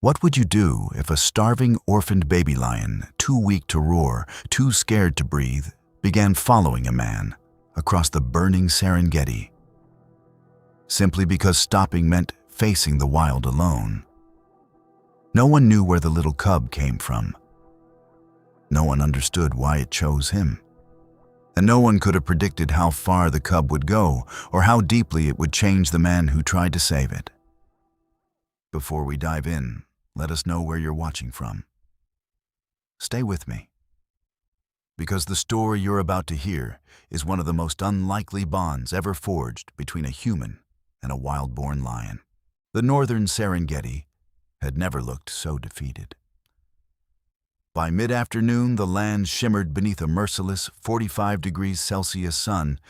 What would you do if a starving orphaned baby lion, too weak to roar, too scared to breathe, began following a man across the burning Serengeti, simply because stopping meant facing the wild alone? No one knew where the little cub came from. No one understood why it chose him. And no one could have predicted how far the cub would go or how deeply it would change the man who tried to save it. Before we dive in, let us know where you're watching from. Stay with me, because the story you're about to hear is one of the most unlikely bonds ever forged between a human and a wild-born lion. The northern Serengeti had never looked so defeated. By mid-afternoon, the land shimmered beneath a merciless 45 degrees Celsius sun,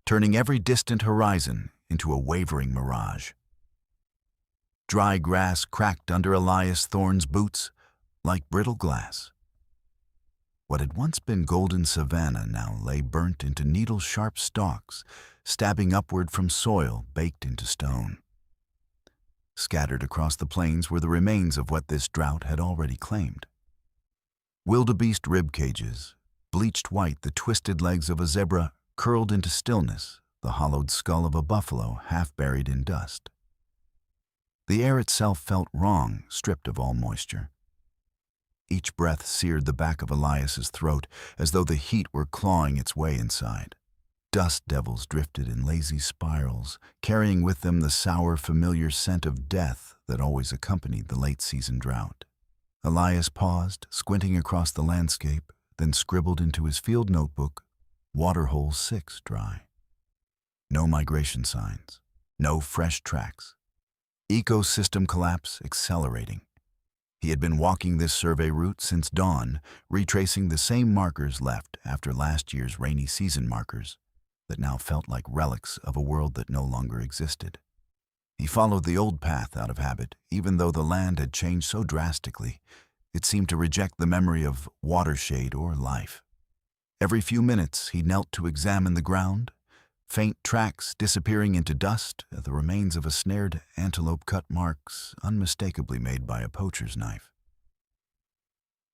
turning every distant horizon into a wavering mirage. Dry grass cracked under Elias Thorne's boots like brittle glass. What had once been golden savanna now lay burnt into needle-sharp stalks, stabbing upward from soil baked into stone. Scattered across the plains were the remains of what this drought had already claimed. Wildebeest rib cages, bleached white the twisted legs of a zebra curled into stillness, the hollowed skull of a buffalo half buried in dust. The air itself felt wrong, stripped of all moisture. Each breath seared the back of Elias's throat as though the heat were clawing its way inside. Dust devils drifted in lazy spirals, carrying with them the sour, familiar scent of death that always accompanied the late-season drought. Elias paused, squinting across the landscape, then scribbled into his field notebook, "Waterhole 6 dry." No migration signs, no fresh tracks. Ecosystem collapse accelerating. He had been walking this survey route since dawn, retracing the same markers left after last year's rainy season markers that now felt like relics of a world that no longer existed. He followed the old path out of habit, even though the land had changed so drastically, it seemed to reject the memory of watershade or life. Every few minutes he knelt to examine the ground, faint tracks disappearing into dust, the remains of a snared antelope cut marks unmistakably made by a poacher's knife.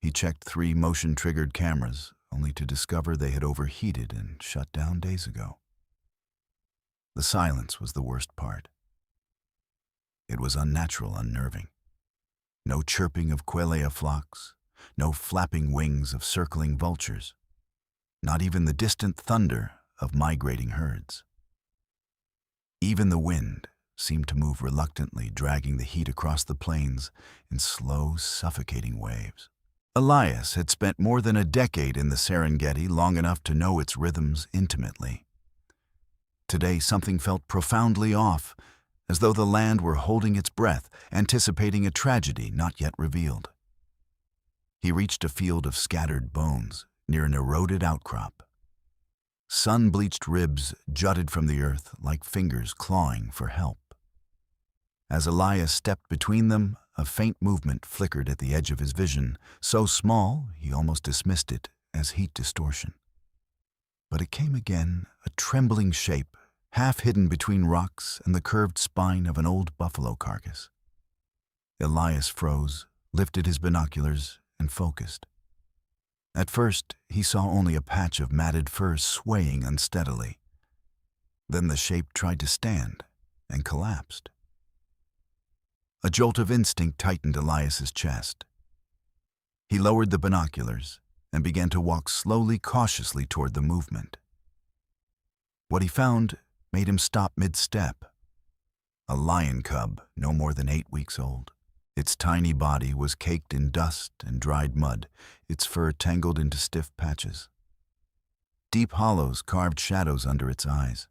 He checked 3 motion-triggered cameras, only to discover they had overheated and shut down days ago. The silence was the worst part. It was unnatural, unnerving. No chirping of quelea flocks, no flapping wings of circling vultures, not even the distant thunder of migrating herds. Even the wind seemed to move reluctantly, dragging the heat across the plains in slow, suffocating waves. Elias had spent more than a decade in the Serengeti, long enough to know its rhythms intimately. Today, something felt profoundly off, as though the land were holding its breath, anticipating a tragedy not yet revealed. He reached a field of scattered bones near an eroded outcrop. Sun-bleached ribs jutted from the earth like fingers clawing for help. As Elias stepped between them, a faint movement flickered at the edge of his vision, so small he almost dismissed it as heat distortion. But it came again, a trembling shape, half hidden between rocks and the curved spine of an old buffalo carcass. Elias froze, lifted his binoculars, and focused. At first, he saw only a patch of matted fur swaying unsteadily. Then the shape tried to stand and collapsed. A jolt of instinct tightened Elias's chest. He lowered the binoculars and began to walk slowly, cautiously toward the movement. What he found made him stop mid-step. A lion cub, no more than 8 weeks old. Its tiny body was caked in dust and dried mud, its fur tangled into stiff patches. Deep hollows carved shadows under its eyes.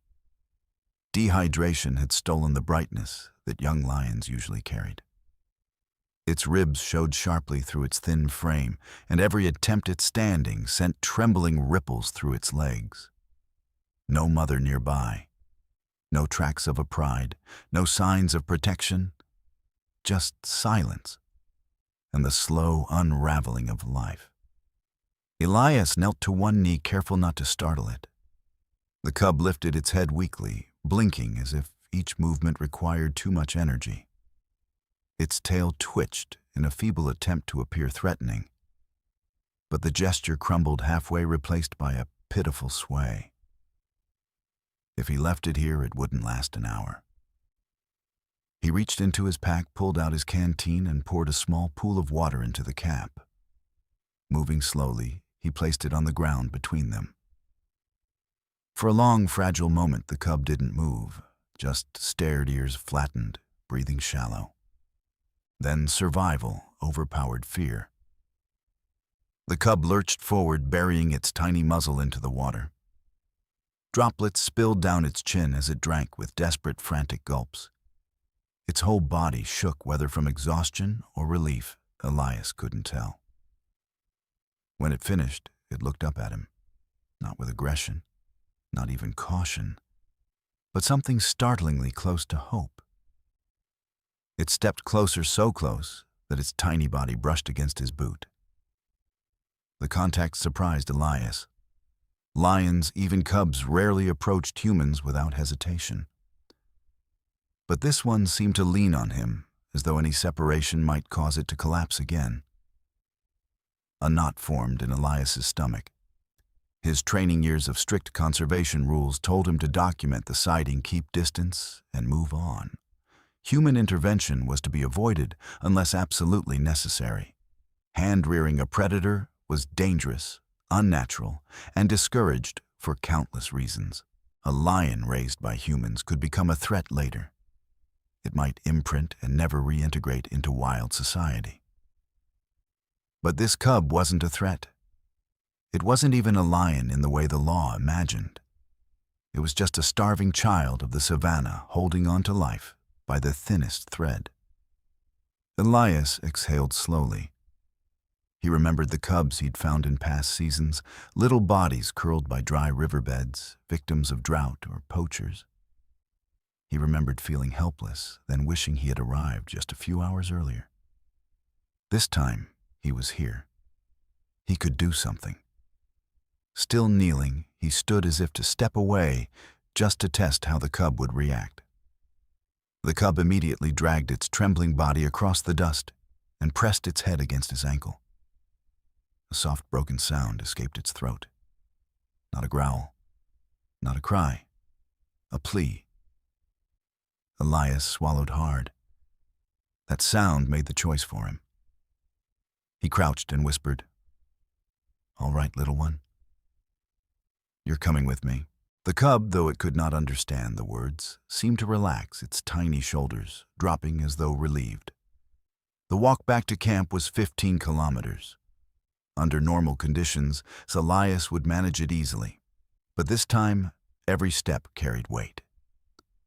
Dehydration had stolen the brightness that young lions usually carried. Its ribs showed sharply through its thin frame, and every attempt at standing sent trembling ripples through its legs. No mother nearby. No tracks of a pride, no signs of protection, just silence and the slow unraveling of life. Elias knelt to one knee, careful not to startle it. The cub lifted its head weakly, blinking as if each movement required too much energy. Its tail twitched in a feeble attempt to appear threatening, but the gesture crumbled halfway, replaced by a pitiful sway. If he left it here, it wouldn't last an hour. He reached into his pack, pulled out his canteen, and poured a small pool of water into the cap. Moving slowly, he placed it on the ground between them. For a long, fragile moment, the cub didn't move, just stared, ears flattened, breathing shallow. Then survival overpowered fear. The cub lurched forward, burying its tiny muzzle into the water. Droplets spilled down its chin as it drank with desperate, frantic gulps. Its whole body shook, whether from exhaustion or relief, Elias couldn't tell. When it finished, it looked up at him, not with aggression, not even caution, but something startlingly close to hope. It stepped closer, so close that its tiny body brushed against his boot. The contact surprised Elias. Lions, even cubs, rarely approached humans without hesitation. But this one seemed to lean on him, as though any separation might cause it to collapse again. A knot formed in Elias's stomach. His training years of strict conservation rules told him to document the sighting, keep distance, and move on. Human intervention was to be avoided unless absolutely necessary. Hand-rearing a predator was dangerous, unnatural, and discouraged for countless reasons. A lion raised by humans could become a threat later. It might imprint and never reintegrate into wild society. But this cub wasn't a threat. It wasn't even a lion in the way the law imagined. It was just a starving child of the savannah holding on to life by the thinnest thread. Elias exhaled slowly. He remembered the cubs he'd found in past seasons, little bodies curled by dry riverbeds, victims of drought or poachers. He remembered feeling helpless, then wishing he had arrived just a few hours earlier. This time, he was here. He could do something. Still kneeling, he stood as if to step away, just to test how the cub would react. The cub immediately dragged its trembling body across the dust and pressed its head against his ankle. A soft, broken sound escaped its throat. Not a growl, not a cry, a plea. Elias swallowed hard. That sound made the choice for him. He crouched and whispered, "All right, little one. You're coming with me." The cub, though it could not understand the words, seemed to relax its tiny shoulders, dropping as though relieved. The walk back to camp was 15 kilometers. Under normal conditions, Elias would manage it easily. But this time, every step carried weight.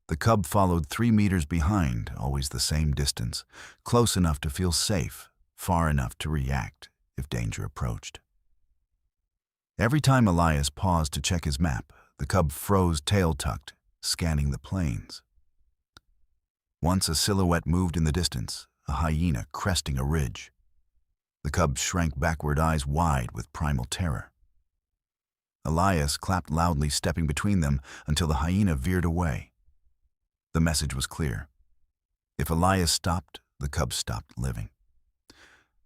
The cub followed 3 meters behind, always the same distance, close enough to feel safe, far enough to react if danger approached. Every time Elias paused to check his map, the cub froze tail tucked, scanning the plains. Once a silhouette moved in the distance, a hyena cresting a ridge. The cub shrank backward, eyes wide with primal terror. Elias clapped loudly, stepping between them until the hyena veered away. The message was clear. If Elias stopped, the cub stopped living.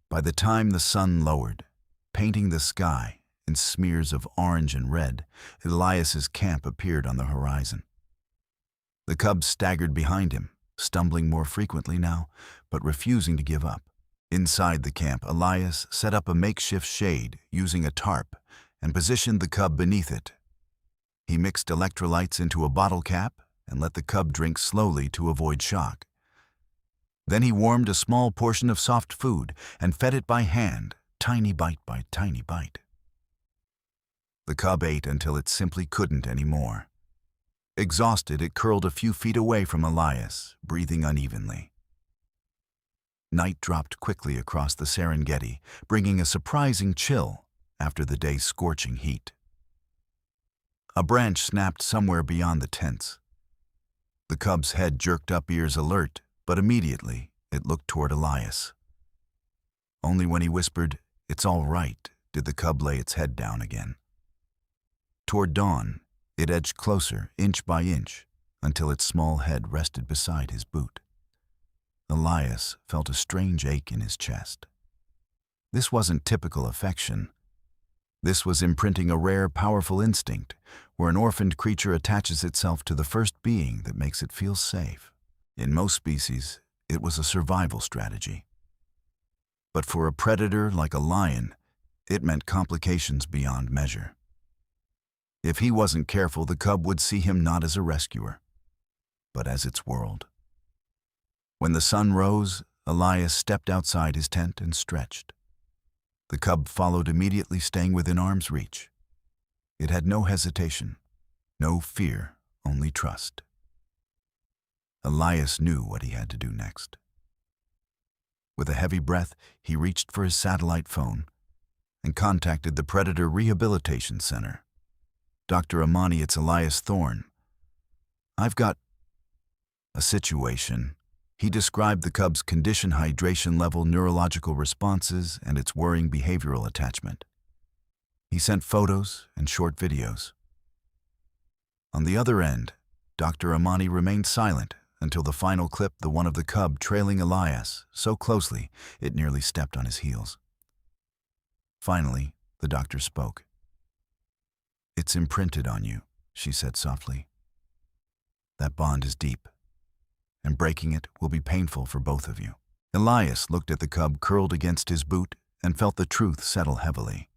By the time the sun lowered, painting the sky in smears of orange and red, Elias's camp appeared on the horizon. The cub staggered behind him, stumbling more frequently now, but refusing to give up. Inside the camp, Elias set up a makeshift shade using a tarp and positioned the cub beneath it. He mixed electrolytes into a bottle cap and let the cub drink slowly to avoid shock. Then he warmed a small portion of soft food and fed it by hand, tiny bite by tiny bite. The cub ate until it simply couldn't anymore. Exhausted, it curled a few feet away from Elias, breathing unevenly. Night dropped quickly across the Serengeti, bringing a surprising chill after the day's scorching heat. A branch snapped somewhere beyond the tents. The cub's head jerked up, ears alert, but immediately it looked toward Elias. Only when he whispered, "It's all right," did the cub lay its head down again. Toward dawn, it edged closer, inch by inch, until its small head rested beside his boot. Elias felt a strange ache in his chest. This wasn't typical affection. This was imprinting a rare, powerful instinct, where an orphaned creature attaches itself to the first being that makes it feel safe. In most species, it was a survival strategy. But for a predator like a lion, it meant complications beyond measure. If he wasn't careful, the cub would see him not as a rescuer, but as its world. When the sun rose, Elias stepped outside his tent and stretched. The cub followed immediately, staying within arm's reach. It had no hesitation, no fear, only trust. Elias knew what he had to do next. With a heavy breath, he reached for his satellite phone and contacted the Predator Rehabilitation Center. "Dr. Amani, it's Elias Thorne. I've got a situation." He described the cub's condition, hydration level, neurological responses, and its worrying behavioral attachment. He sent photos and short videos. On the other end, Dr. Amani remained silent until the final clip, the one of the cub trailing Elias so closely it nearly stepped on his heels. Finally, the doctor spoke. "It's imprinted on you," she said softly. "That bond is deep, and breaking it will be painful for both of you." Elias looked at the cub curled against his boot and felt the truth settle heavily.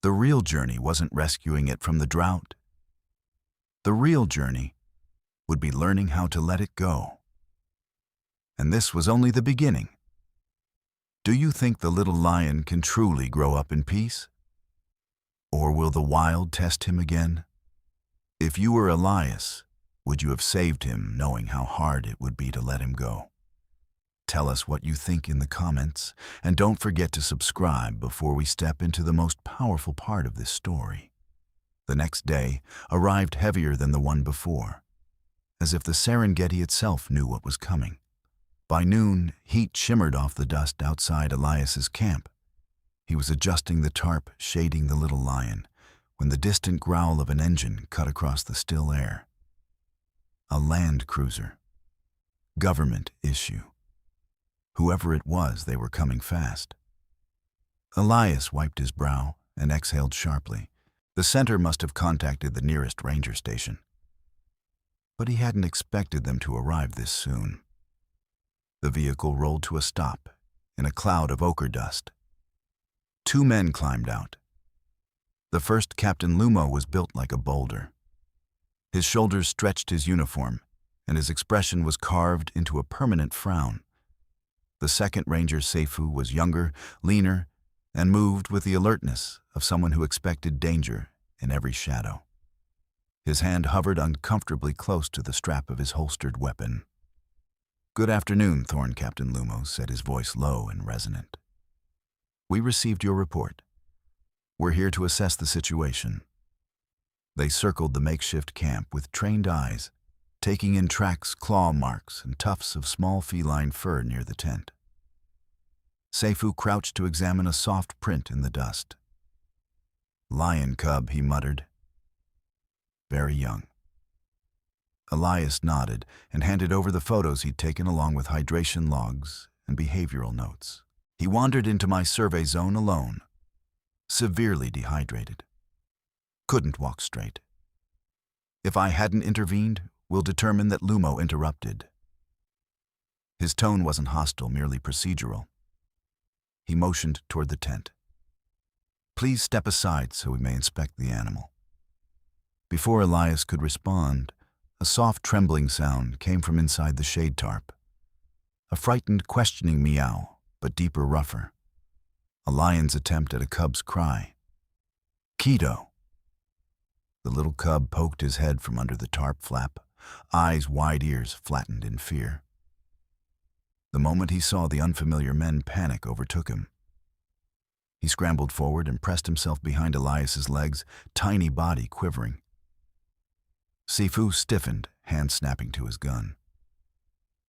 The real journey wasn't rescuing it from the drought. The real journey would be learning how to let it go. And this was only the beginning. Do you think the little lion can truly grow up in peace? Or will the wild test him again? If you were Elias, would you have saved him knowing how hard it would be to let him go? Tell us what you think in the comments, and don't forget to subscribe before we step into the most powerful part of this story. The next day arrived heavier than the one before, as if the Serengeti itself knew what was coming. By noon, heat shimmered off the dust outside Elias's camp. He was adjusting the tarp shading the little lion when the distant growl of an engine cut across the still air. A land cruiser. Government issue. Whoever it was, they were coming fast. Elias wiped his brow and exhaled sharply. The center must have contacted the nearest ranger station. But he hadn't expected them to arrive this soon. The vehicle rolled to a stop in a cloud of ochre dust. Two men climbed out. The first, Captain Lumo, was built like a boulder. His shoulders stretched his uniform, and his expression was carved into a permanent frown. The second ranger, Seifu, was younger, leaner, and moved with the alertness of someone who expected danger in every shadow. His hand hovered uncomfortably close to the strap of his holstered weapon. "Good afternoon, Thorne," Captain Lumo said, his voice low and resonant. "We received your report. We're here to assess the situation." They circled the makeshift camp with trained eyes, taking in tracks, claw marks, and tufts of small feline fur near the tent. Seifu crouched to examine a soft print in the dust. "Lion cub," he muttered. "Very young." Elias nodded and handed over the photos he'd taken along with hydration logs and behavioral notes. "He wandered into my survey zone alone, severely dehydrated. Couldn't walk straight. If I hadn't intervened, we'll determine that Lumo interrupted." His tone wasn't hostile, merely procedural. He motioned toward the tent. "Please step aside so we may inspect the animal." Before Elias could respond, a soft trembling sound came from inside the shade tarp. A frightened, questioning meow, but deeper, rougher. A lion's attempt at a cub's cry. "Keto." The little cub poked his head from under the tarp flap, eyes wide, ears flattened in fear. The moment he saw the unfamiliar men, panic overtook him. He scrambled forward and pressed himself behind Elias's legs, tiny body quivering. Seifu stiffened, hand snapping to his gun.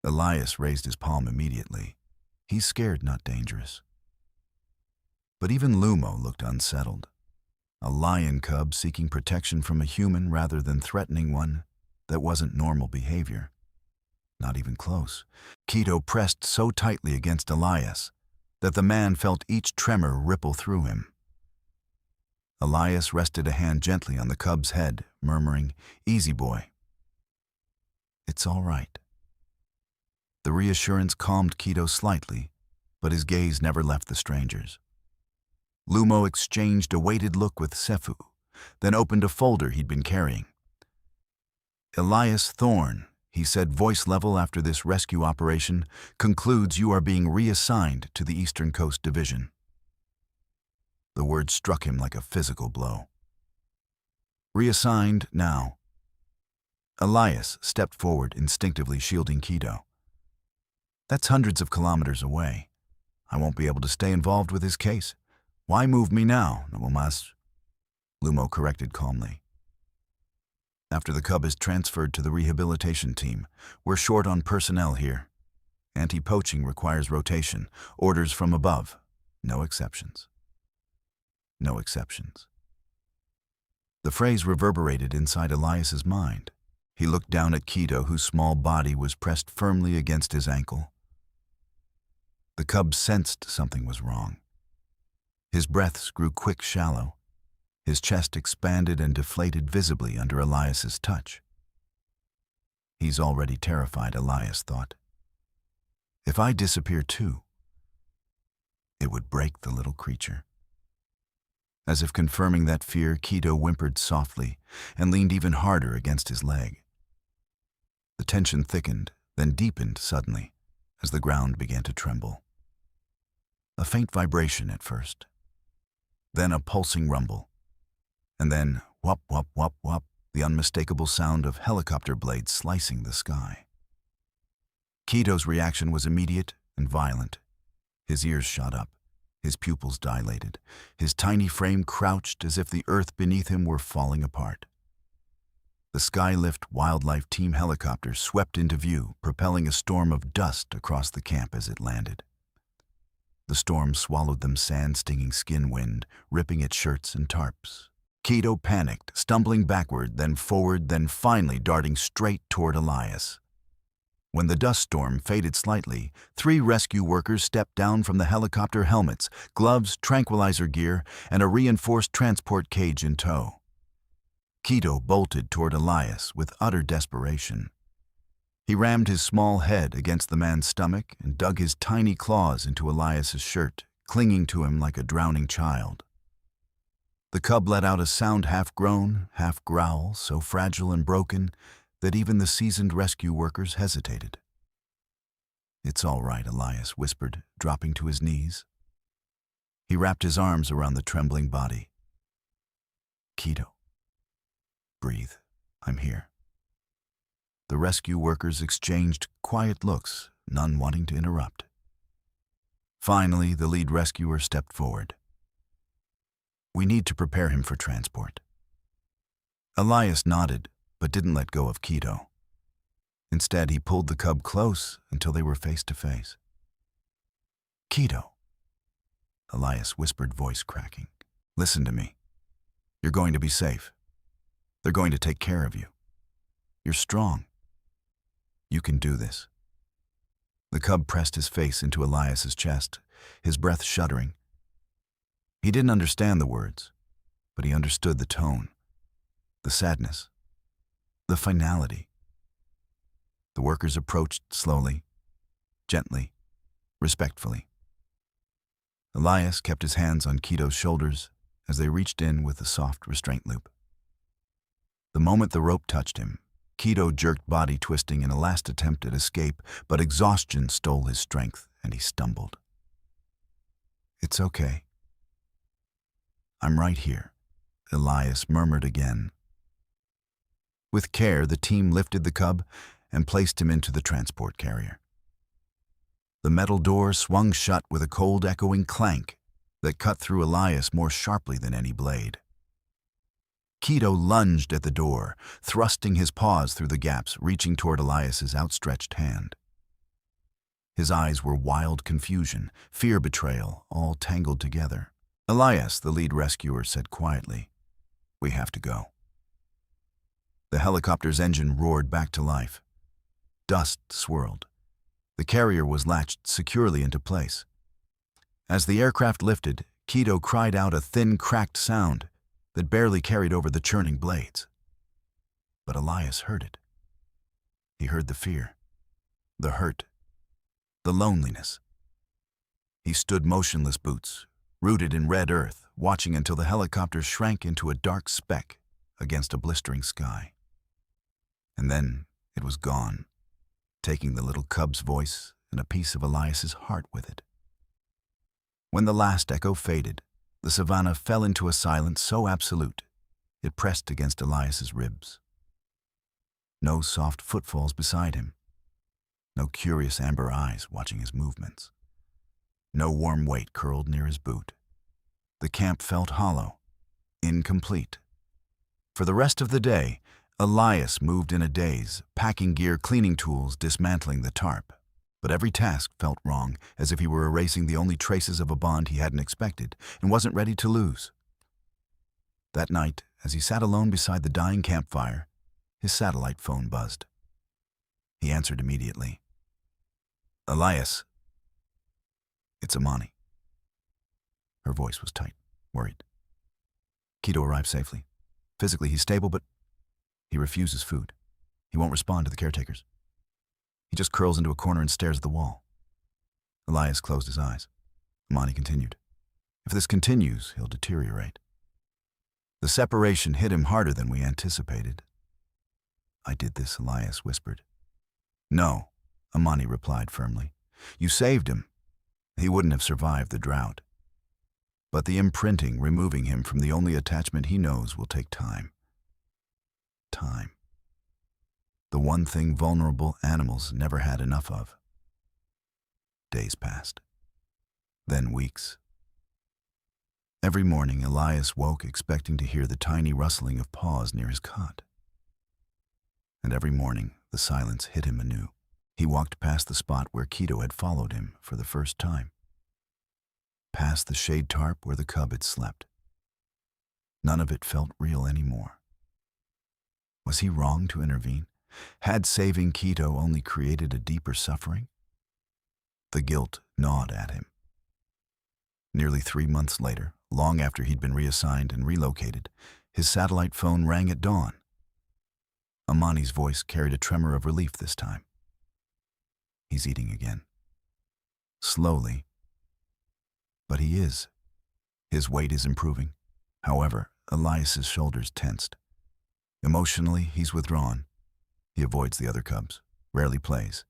Elias raised his palm immediately. He's scared, not dangerous. But even Lumo looked unsettled. A lion cub seeking protection from a human rather than threatening one, that wasn't normal behavior. Not even close. Keto pressed so tightly against Elias that the man felt each tremor ripple through him. Elias rested a hand gently on the cub's head, murmuring, "Easy, boy. It's all right." The reassurance calmed Keto slightly, but his gaze never left the strangers. Lumo exchanged a weighted look with Sefu, then opened a folder he'd been carrying. "Elias Thorne," he said voice level after this rescue operation, "concludes you are being reassigned to the Eastern Coast Division." The word struck him like a physical blow. Reassigned now. Elias stepped forward, instinctively shielding Keto. "That's hundreds of kilometers away. I won't be able to stay involved with his case. Why move me now, no mas?" Lumo corrected calmly. "After the cub is transferred to the rehabilitation team, we're short on personnel here. Anti-poaching requires rotation, orders from above. No exceptions." No exceptions. The phrase reverberated inside Elias's mind. He looked down at Keto, whose small body was pressed firmly against his ankle. The cub sensed something was wrong. His breaths grew quick, shallow. His chest expanded and deflated visibly under Elias's touch. He's already terrified, Elias thought. If I disappear too, it would break the little creature. As if confirming that fear, Keto whimpered softly and leaned even harder against his leg. The tension thickened, then deepened suddenly as the ground began to tremble. A faint vibration at first, then a pulsing rumble, and then whop, whop, whop, whop, the unmistakable sound of helicopter blades slicing the sky. Keto's reaction was immediate and violent. His ears shot up, his pupils dilated, his tiny frame crouched as if the earth beneath him were falling apart. The Skylift Wildlife Team helicopter swept into view, propelling a storm of dust across the camp as it landed. The storm swallowed them sand-stinging skin wind, ripping at shirts and tarps. Keto panicked, stumbling backward, then forward, then finally darting straight toward Elias. When the dust storm faded slightly, 3 rescue workers stepped down from the helicopter, helmets, gloves, tranquilizer gear, and a reinforced transport cage in tow. Keto bolted toward Elias with utter desperation. He rammed his small head against the man's stomach and dug his tiny claws into Elias's shirt, clinging to him like a drowning child. The cub let out a sound half-groan, half-growl, so fragile and broken that even the seasoned rescue workers hesitated. "It's all right," Elias whispered, dropping to his knees. He wrapped his arms around the trembling body. "Keto, breathe. I'm here." The rescue workers exchanged quiet looks, none wanting to interrupt. Finally, the lead rescuer stepped forward. "We need to prepare him for transport." Elias nodded, but didn't let go of Keto. Instead, he pulled the cub close until they were face to face. "Keto," Elias whispered, voice cracking. "Listen to me. You're going to be safe. They're going to take care of you. You're strong. You can do this." The cub pressed his face into Elias's chest, his breath shuddering. He didn't understand the words, but he understood the tone, the sadness, the finality. The workers approached slowly, gently, respectfully. Elias kept his hands on Keto's shoulders as they reached in with a soft restraint loop. The moment the rope touched him, Keto jerked, body twisting in a last attempt at escape, but exhaustion stole his strength and he stumbled. "It's okay. I'm right here," Elias murmured again. With care, the team lifted the cub and placed him into the transport carrier. The metal door swung shut with a cold, echoing clank that cut through Elias more sharply than any blade. Keto lunged at the door, thrusting his paws through the gaps, reaching toward Elias's outstretched hand. His eyes were wild confusion, fear, betrayal, all tangled together. "Elias," the lead rescuer said quietly, "we have to go." The helicopter's engine roared back to life. Dust swirled. The carrier was latched securely into place. As the aircraft lifted, Keto cried out a thin, cracked sound that barely carried over the churning blades. But Elias heard it. He heard the fear, the hurt, the loneliness. He stood motionless, boots rooted in red earth, watching until the helicopter shrank into a dark speck against a blistering sky. And then it was gone, taking the little cub's voice and a piece of Elias's heart with it. When the last echo faded, the savannah fell into a silence so absolute it pressed against Elias's ribs. No soft footfalls beside him. No curious amber eyes watching his movements. No warm weight curled near his boot. The camp felt hollow, incomplete. For the rest of the day, Elias moved in a daze, packing gear, cleaning tools, dismantling the tarp. But every task felt wrong, as if he were erasing the only traces of a bond he hadn't expected and wasn't ready to lose. That night, as he sat alone beside the dying campfire, his satellite phone buzzed. He answered immediately. "Elias, it's Amani." Her voice was tight, worried. "Keto arrived safely. Physically, he's stable, but he refuses food. He won't respond to the caretakers. He just curls into a corner and stares at the wall." Elias closed his eyes. Amani continued. "If this continues, he'll deteriorate. The separation hit him harder than we anticipated." "I did this," Elias whispered. "No," Amani replied firmly. "You saved him. He wouldn't have survived the drought. But the imprinting, removing him from the only attachment he knows, will take time. Time. The one thing vulnerable animals never had enough of." Days passed. Then weeks. Every morning, Elias woke expecting to hear the tiny rustling of paws near his cot. And every morning, the silence hit him anew. He walked past the spot where Keto had followed him for the first time. Past the shade tarp where the cub had slept. None of it felt real anymore. Was he wrong to intervene? Had saving Keto only created a deeper suffering? The guilt gnawed at him. Nearly 3 months later, long after he'd been reassigned and relocated, his satellite phone rang at dawn. Amani's voice carried a tremor of relief this time. "He's eating again. Slowly. But he is. His weight is improving." However, Elias's shoulders tensed. Emotionally, he's withdrawn. He avoids the other cubs, rarely plays.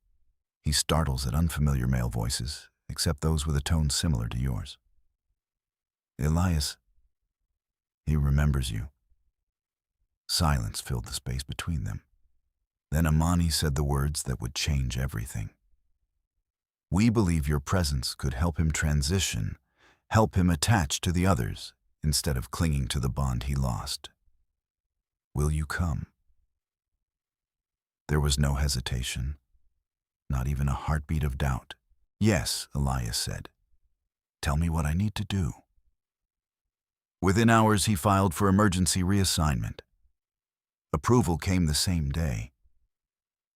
He startles at unfamiliar male voices, except those with a tone similar to yours. "Elias, he remembers you." Silence filled the space between them. Then Amani said the words that would change everything. "We believe your presence could help him transition, help him attach to the others, instead of clinging to the bond he lost. Will you come?" There was no hesitation, not even a heartbeat of doubt. "Yes," Elias said. "Tell me what I need to do." Within hours, he filed for emergency reassignment. Approval came the same day.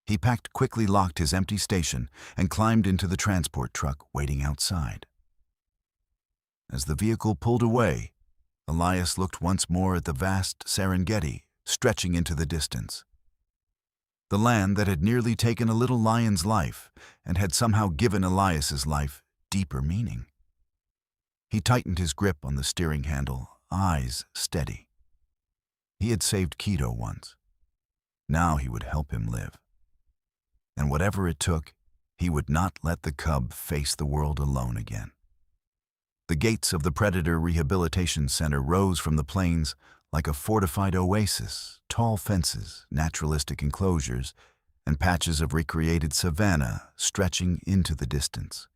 He packed, quickly locked his empty station, and climbed into the transport truck waiting outside. As the vehicle pulled away, Elias looked once more at the vast Serengeti stretching into the distance. The land that had nearly taken a little lion's life and had somehow given Elias's life deeper meaning. He tightened his grip on the steering handle, eyes steady. He had saved Keto once. Now he would help him live. And whatever it took, he would not let the cub face the world alone again. The gates of the Predator Rehabilitation Center rose from the plains like a fortified oasis, tall fences, naturalistic enclosures, and patches of recreated savanna stretching into the distance.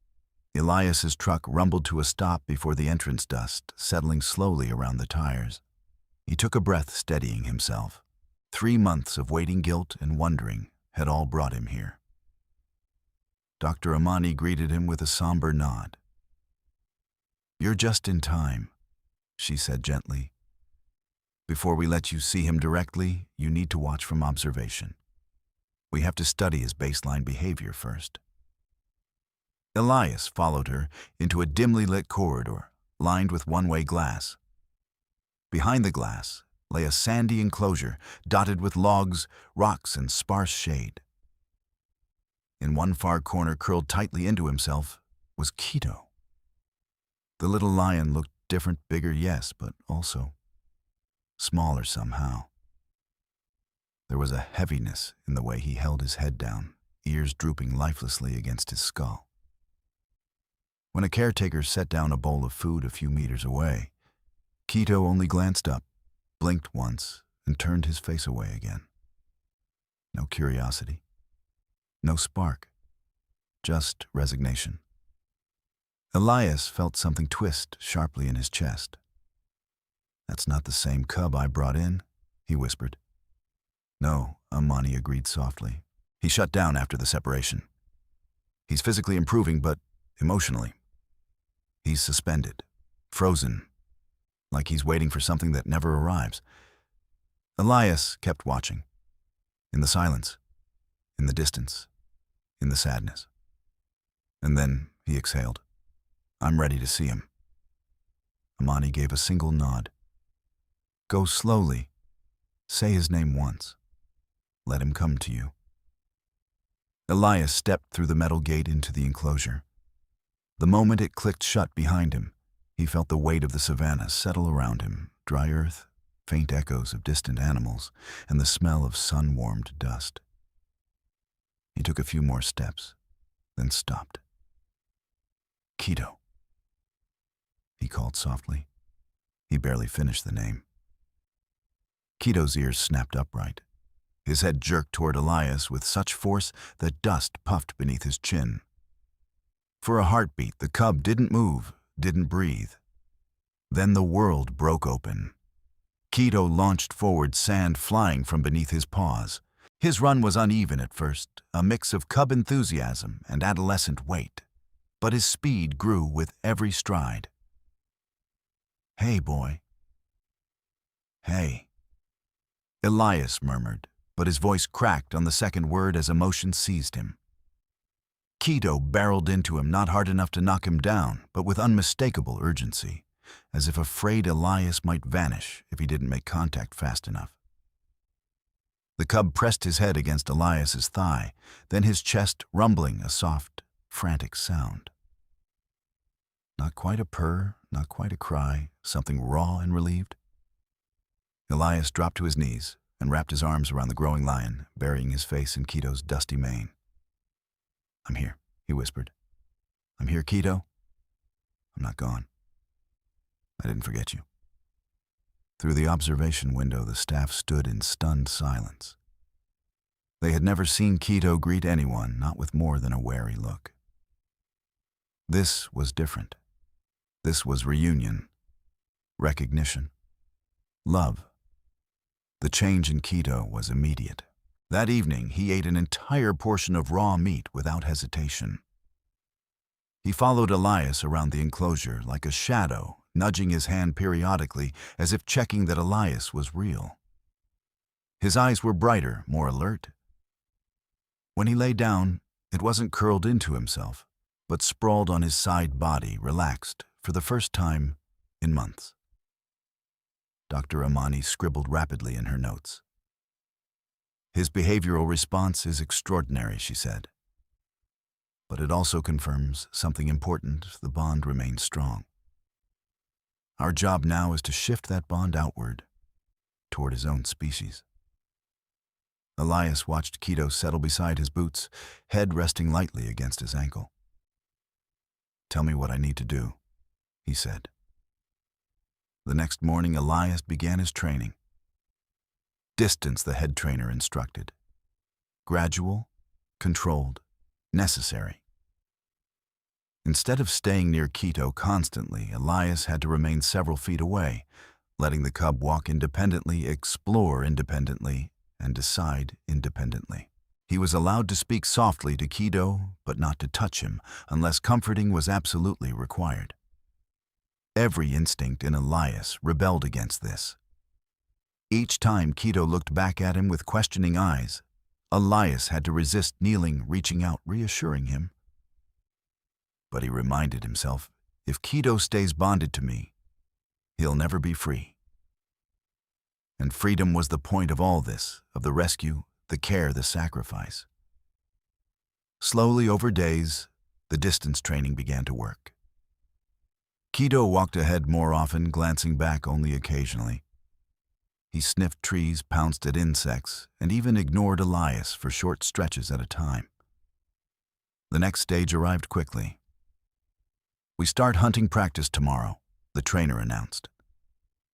Elias's truck rumbled to a stop before the entrance dust, settling slowly around the tires. He took a breath, steadying himself. 3 months of waiting, guilt, and wondering had all brought him here. Dr. Amani greeted him with a somber nod. "You're just in time," she said gently. "Before we let you see him directly, you need to watch from observation. We have to study his baseline behavior first. Elias followed her into a dimly lit corridor, lined with one-way glass. Behind the glass lay a sandy enclosure dotted with logs, rocks, and sparse shade. In one far corner, curled tightly into himself, was Keto. The little lion looked different, bigger, yes, but also smaller somehow. There was a heaviness in the way he held his head down, ears drooping lifelessly against his skull. When a caretaker set down a bowl of food a few meters away, Keto only glanced up, blinked once, and turned his face away again. No curiosity, no spark, just resignation. Elias felt something twist sharply in his chest. "That's not the same cub I brought in," he whispered. "No," Amani agreed softly. "He shut down after the separation. He's physically improving, but emotionally, he's suspended, frozen, like he's waiting for something that never arrives." Elias kept watching. In the silence, in the distance, in the sadness. And then he exhaled. "I'm ready to see him." Amani gave a single nod. "Go slowly. Say his name once. Let him come to you." Elias stepped through the metal gate into the enclosure. The moment it clicked shut behind him, he felt the weight of the savannah settle around him, dry earth, faint echoes of distant animals, and the smell of sun-warmed dust. He took a few more steps, then stopped. "Keto," he called softly. He barely finished the name. Keto's ears snapped upright. His head jerked toward Elias with such force that dust puffed beneath his chin. For a heartbeat, the cub didn't move, didn't breathe. Then the world broke open. Keto launched forward, sand flying from beneath his paws. His run was uneven at first, a mix of cub enthusiasm and adolescent weight. But his speed grew with every stride. "Hey, boy." "Hey," Elias murmured, but his voice cracked on the second word as emotion seized him. Keto barreled into him, not hard enough to knock him down, but with unmistakable urgency, as if afraid Elias might vanish if he didn't make contact fast enough. The cub pressed his head against Elias's thigh, then his chest rumbling a soft, frantic sound. Not quite a purr, not quite a cry, something raw and relieved. Elias dropped to his knees and wrapped his arms around the growing lion, burying his face in Keto's dusty mane. "I'm here," he whispered. "I'm here, Keto. I'm not gone. I didn't forget you." Through the observation window, the staff stood in stunned silence. They had never seen Keto greet anyone, not with more than a wary look. This was different. This was reunion, recognition, love. The change in Keto was immediate. That evening, he ate an entire portion of raw meat without hesitation. He followed Elias around the enclosure like a shadow, nudging his hand periodically as if checking that Elias was real. His eyes were brighter, more alert. When he lay down, it wasn't curled into himself, but sprawled on his side body, relaxed, for the first time in months. Dr. Amani scribbled rapidly in her notes. "His behavioral response is extraordinary," she said. "But it also confirms something important: the bond remains strong. Our job now is to shift that bond outward, toward his own species." Elias watched Keto settle beside his boots, head resting lightly against his ankle. "Tell me what I need to do," he said. The next morning, Elias began his training. Distance, the head trainer instructed. Gradual, controlled, necessary. Instead of staying near Keto constantly, Elias had to remain several feet away, letting the cub walk independently, explore independently, and decide independently. He was allowed to speak softly to Keto, but not to touch him, unless comforting was absolutely required. Every instinct in Elias rebelled against this. Each time Keto looked back at him with questioning eyes, Elias had to resist kneeling, reaching out, reassuring him. But he reminded himself, if Keto stays bonded to me, he'll never be free. And freedom was the point of all this, of the rescue, the care, the sacrifice. Slowly, over days, the distance training began to work. Keto walked ahead more often, glancing back only occasionally. He sniffed trees, pounced at insects, and even ignored Elias for short stretches at a time. The next stage arrived quickly. "We start hunting practice tomorrow," the trainer announced.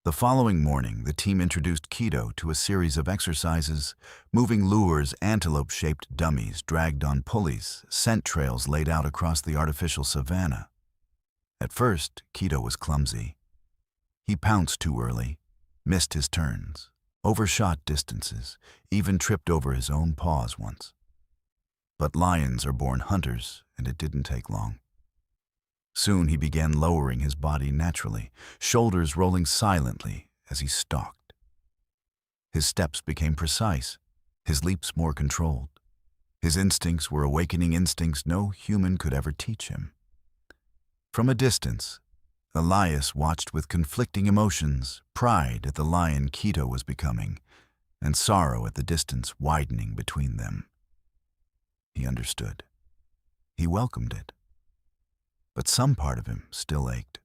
The following morning, the team introduced Keto to a series of exercises, moving lures, antelope-shaped dummies dragged on pulleys, scent trails laid out across the artificial savanna. At first, Keto was clumsy. He pounced too early, missed his turns, overshot distances, even tripped over his own paws once. But lions are born hunters, and it didn't take long. Soon he began lowering his body naturally, shoulders rolling silently as he stalked. His steps became precise, his leaps more controlled. His instincts were awakening instincts no human could ever teach him. From a distance, Elias watched with conflicting emotions, pride at the lion Keto was becoming, and sorrow at the distance widening between them. He understood. He welcomed it. But some part of him still ached.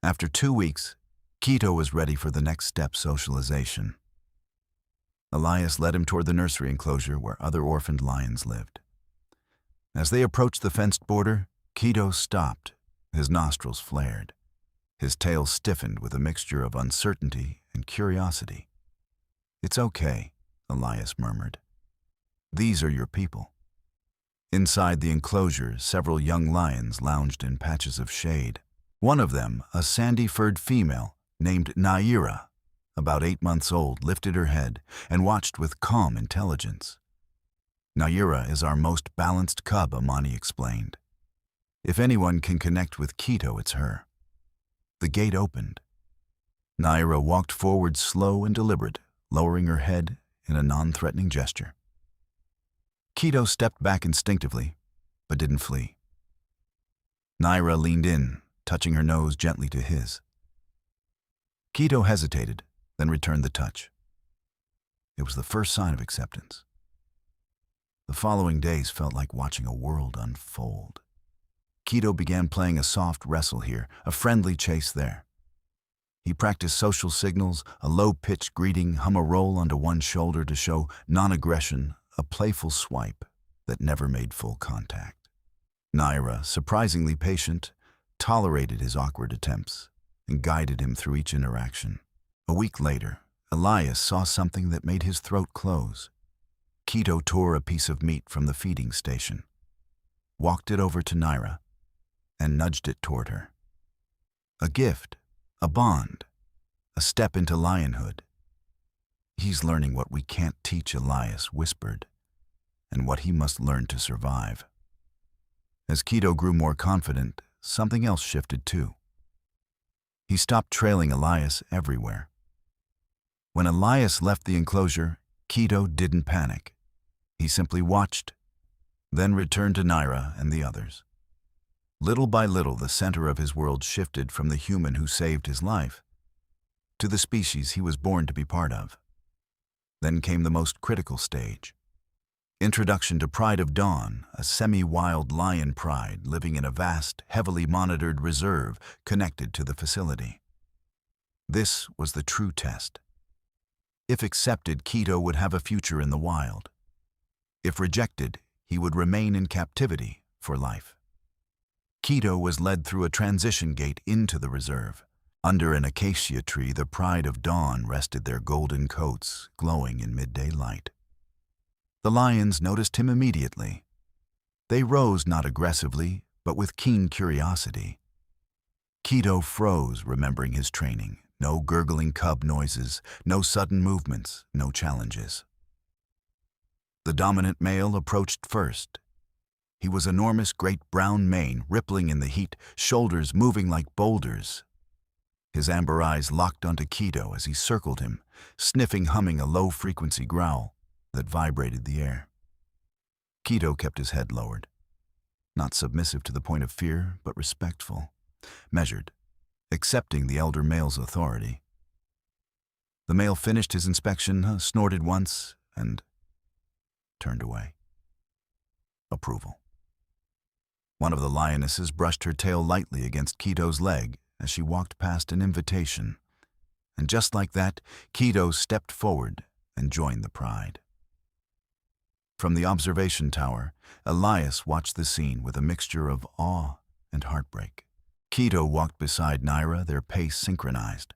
After 2 weeks, Keto was ready for the next step, socialization. Elias led him toward the nursery enclosure where other orphaned lions lived. As they approached the fenced border, Keto stopped, his nostrils flared. His tail stiffened with a mixture of uncertainty and curiosity. "It's okay," Elias murmured. "These are your people." Inside the enclosure, several young lions lounged in patches of shade. One of them, a sandy-furred female named Naira, about 8 months old, lifted her head and watched with calm intelligence. "Naira is our most balanced cub," Amani explained. "If anyone can connect with Keto, it's her." The gate opened. Naira walked forward, slow and deliberate, lowering her head in a non-threatening gesture. Keto stepped back instinctively, but didn't flee. Naira leaned in, touching her nose gently to his. Keto hesitated, then returned the touch. It was the first sign of acceptance. The following days felt like watching a world unfold. Keto began playing a soft wrestle here, a friendly chase there. He practiced social signals, a low-pitched greeting, hum a roll onto one shoulder to show non-aggression, a playful swipe that never made full contact. Naira, surprisingly patient, tolerated his awkward attempts and guided him through each interaction. A week later, Elias saw something that made his throat close. Keto tore a piece of meat from the feeding station, walked it over to Naira, and nudged it toward her. A gift, a bond, a step into lionhood. "He's learning what we can't teach," Elias whispered, "and what he must learn to survive." As Keto grew more confident, something else shifted too. He stopped trailing Elias everywhere. When Elias left the enclosure, Keto didn't panic. He simply watched, then returned to Naira and the others. Little by little, the center of his world shifted from the human who saved his life to the species he was born to be part of. Then came the most critical stage. Introduction to Pride of Dawn, a semi-wild lion pride living in a vast, heavily monitored reserve connected to the facility. This was the true test. If accepted, Keto would have a future in the wild. If rejected, he would remain in captivity for life. Keto was led through a transition gate into the reserve. Under an acacia tree, the Pride of Dawn rested their golden coats, glowing in midday light. The lions noticed him immediately. They rose not aggressively, but with keen curiosity. Keto froze, remembering his training. No gurgling cub noises, no sudden movements, no challenges. The dominant male approached first. He was enormous, great brown mane, rippling in the heat, shoulders moving like boulders. His amber eyes locked onto Keto as he circled him, sniffing, humming a low-frequency growl. that vibrated the air. Keto kept his head lowered, not submissive to the point of fear, but respectful, measured, accepting the elder male's authority. The male finished his inspection, snorted once, and turned away. Approval. One of the lionesses brushed her tail lightly against Keto's leg as she walked past an invitation, and just like that, Keto stepped forward and joined the pride. From the observation tower, Elias watched the scene with a mixture of awe and heartbreak. Keto walked beside Naira, their pace synchronized.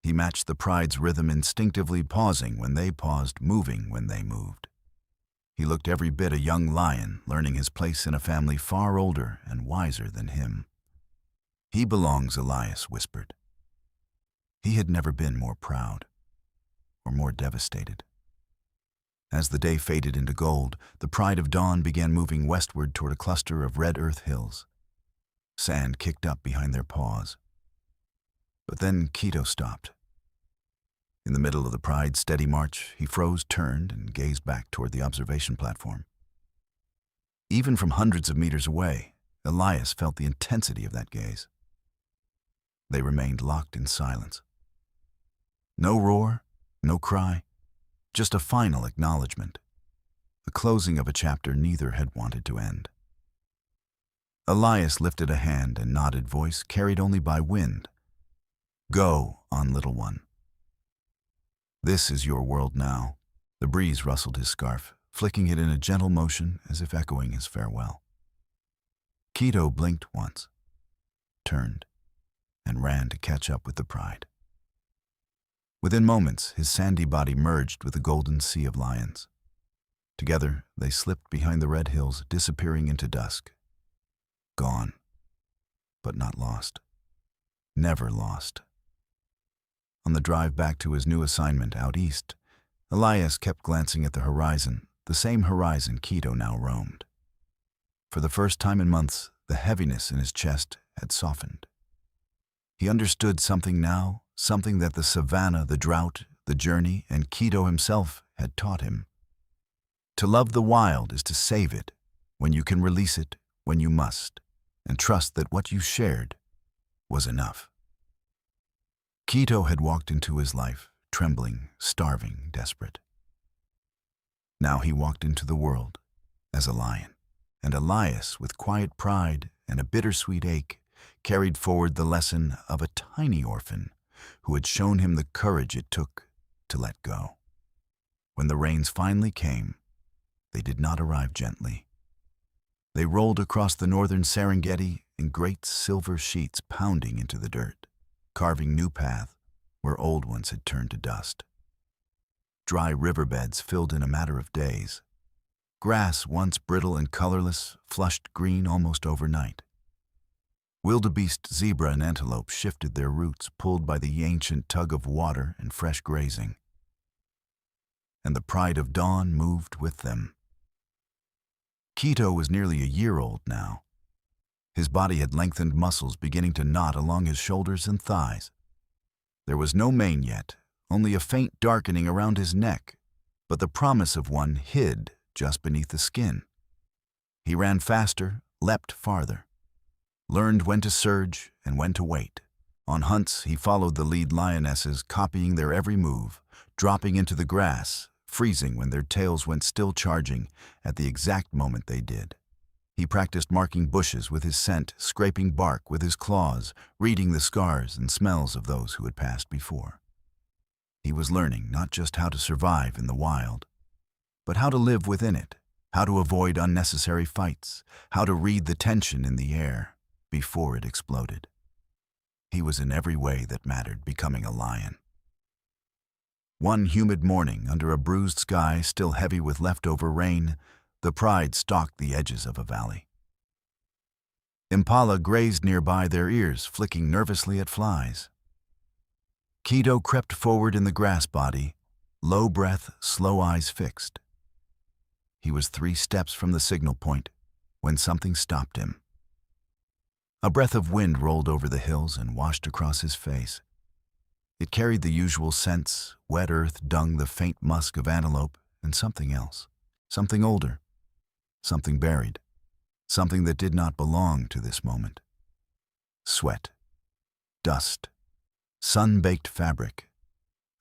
He matched the pride's rhythm, instinctively pausing when they paused, moving when they moved. He looked every bit a young lion, learning his place in a family far older and wiser than him. "He belongs," Elias whispered. He had never been more proud or more devastated. As the day faded into gold, the pride of dawn began moving westward toward a cluster of red earth hills. Sand kicked up behind their paws. But then Keto stopped. In the middle of the pride's steady march, he froze, turned, and gazed back toward the observation platform. Even from hundreds of meters away, Elias felt the intensity of that gaze. They remained locked in silence. No roar, no cry, just a final acknowledgement, the closing of a chapter neither had wanted to end. Elias lifted a hand and nodded, voice carried only by wind. "Go on, little one. This is your world now." The breeze rustled his scarf, flicking it in a gentle motion as if echoing his farewell. Keto blinked once, turned, and ran to catch up with the pride. Within moments, his sandy body merged with the golden sea of lions. Together, they slipped behind the red hills, disappearing into dusk. Gone, but not lost. Never lost. On the drive back to his new assignment out east, Elias kept glancing at the horizon, the same horizon Keto now roamed. For the first time in months, the heaviness in his chest had softened. He understood something now, something that the savannah, the drought, the journey, and Keto himself had taught him. To love the wild is to save it, when you can release it, when you must, and trust that what you shared was enough. Keto had walked into his life, trembling, starving, desperate. Now he walked into the world as a lion, and Elias, with quiet pride and a bittersweet ache, carried forward the lesson of a tiny orphan who had shown him the courage it took to let go. When the rains finally came, they did not arrive gently. They rolled across the northern Serengeti in great silver sheets, pounding into the dirt, carving new paths where old ones had turned to dust. Dry riverbeds filled in a matter of days. Grass, once brittle and colorless, flushed green almost overnight. Wildebeest, zebra, and antelope shifted their routes, pulled by the ancient tug of water and fresh grazing. And the pride of dawn moved with them. Keto was nearly a year old now. His body had lengthened muscles beginning to knot along his shoulders and thighs. There was no mane yet, only a faint darkening around his neck, but the promise of one hid just beneath the skin. He ran faster, leapt farther, learned when to surge and when to wait. On hunts, he followed the lead lionesses, copying their every move, dropping into the grass, freezing when their tails went still charging at the exact moment they did. He practiced marking bushes with his scent, scraping bark with his claws, reading the scars and smells of those who had passed before. He was learning not just how to survive in the wild, but how to live within it, how to avoid unnecessary fights, how to read the tension in the air before it exploded. He was in every way that mattered becoming a lion. One humid morning, under a bruised sky still heavy with leftover rain, the pride stalked the edges of a valley. Impala grazed nearby, their ears flicking nervously at flies. Keto crept forward in the grass body, low breath, slow eyes fixed. He was 3 steps from the signal point when something stopped him. A breath of wind rolled over the hills and washed across his face. It carried the usual scents: wet earth, dung, the faint musk of antelope, and something else. Something older, something buried, something that did not belong to this moment. Sweat, dust, sun-baked fabric,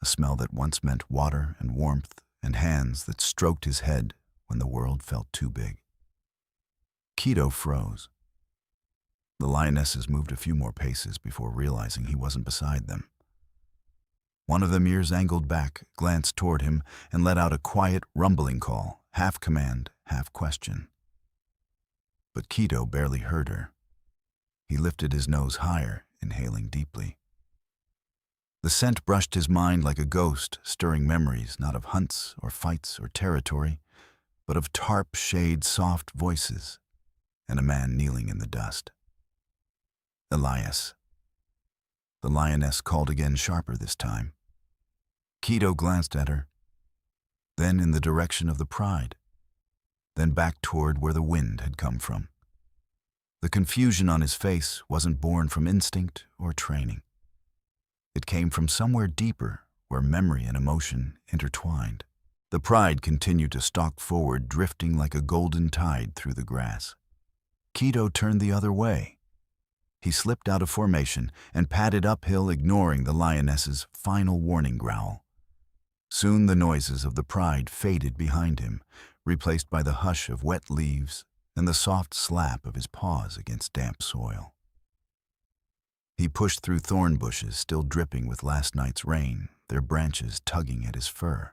a smell that once meant water and warmth, and hands that stroked his head when the world felt too big. Keto froze. The lionesses moved a few more paces before realizing he wasn't beside them. One of them ears angled back, glanced toward him, and let out a quiet, rumbling call, half command, half question. But Keto barely heard her. He lifted his nose higher, inhaling deeply. The scent brushed his mind like a ghost, stirring memories not of hunts or fights or territory, but of tarp-shade soft voices and a man kneeling in the dust. Elias. The lioness called again, sharper this time. Keto glanced at her, then in the direction of the pride, then back toward where the wind had come from. The confusion on his face wasn't born from instinct or training. It came from somewhere deeper, where memory and emotion intertwined. The pride continued to stalk forward, drifting like a golden tide through the grass. Keto turned the other way. He slipped out of formation and padded uphill, ignoring the lioness's final warning growl. Soon the noises of the pride faded behind him, replaced by the hush of wet leaves and the soft slap of his paws against damp soil. He pushed through thorn bushes still dripping with last night's rain, their branches tugging at his fur.